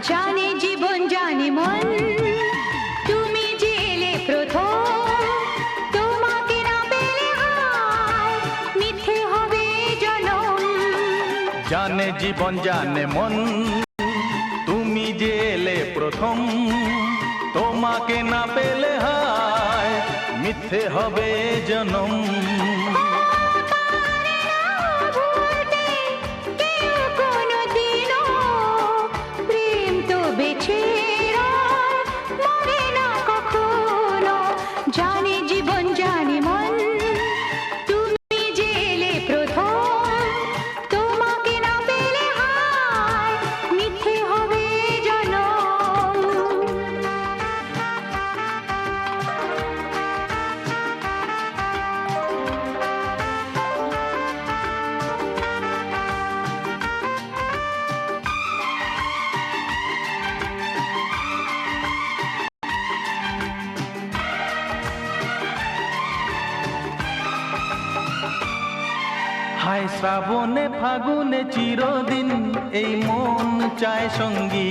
জানে জীবন জানে মন তুমি যে এলে প্রথম তোমাকে না পেলে হায় মিথ্যে হবে জনম জানে জীবন জানে মন তুমি যে এলে প্রথম তোমাকে না পেলে হায় মিথ্যে হবে জনম জানে জীবন জানে মন তুমি যে এলে প্রথম তোমাকে না পেলে হায় মিথ্যে হবে জনম হায় শ্রাবণে ফাগুনে চিরদিন এই মন চায় সঙ্গী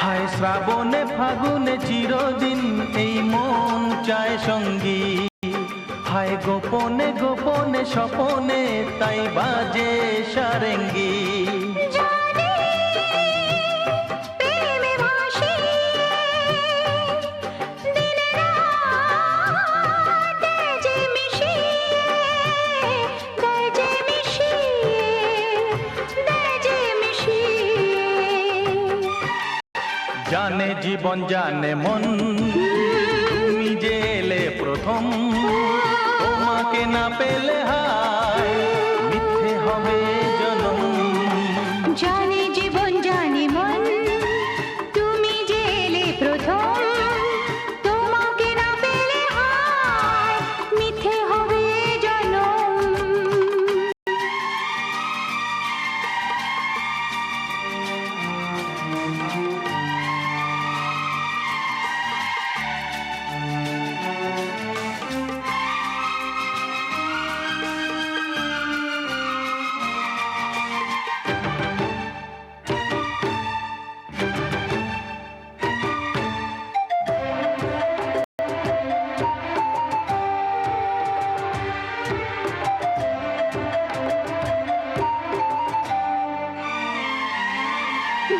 হায় শ্রাবণে ফাগুনে চিরদিন এই মন চায় সঙ্গী হায় গোপনে গোপনে স্বপনে তাই বাজে সারেঙ্গি জানে জীবন জানে মন তুমি যে এলে প্রথম তোমাকে না পেলে হায় মিথ্যে হবে জনম জানে জীবন জানে মন তুমি যে এলে প্রথম তোমাকে না পেলে হায় মিথ্যে হবে জনম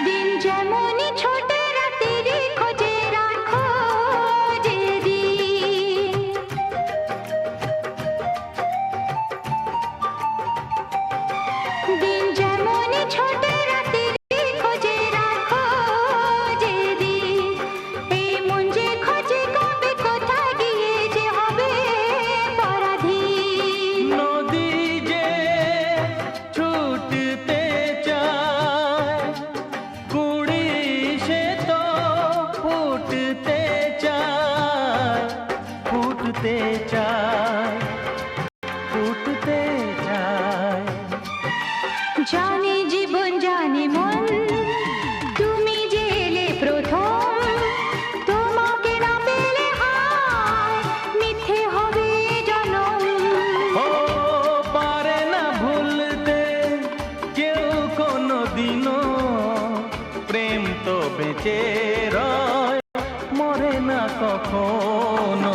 দিন যেমনই ছোট রাতের খোঁজে রাখো যেদিন দিন যেমনই ছোট রাতের খোঁজে রাখো যেদিন এই মন যে খোঁজে কবে কোথায় গিয়ে যে হবে পরাধীন নদী যে ছুটতে চায় কুড়ি সে তো ফুটতে চায় ফুটতে চায় ফুটতে চায় জানে জীবন জানে মন তুমি যে এলে প্রথম তোমাকে না পেলে হায় মিথ্যে হবে জনম ও পারে না ভুলতে কেউ কোনো দিনও প্রেম তো বেঁচে রয় মরে না কখনো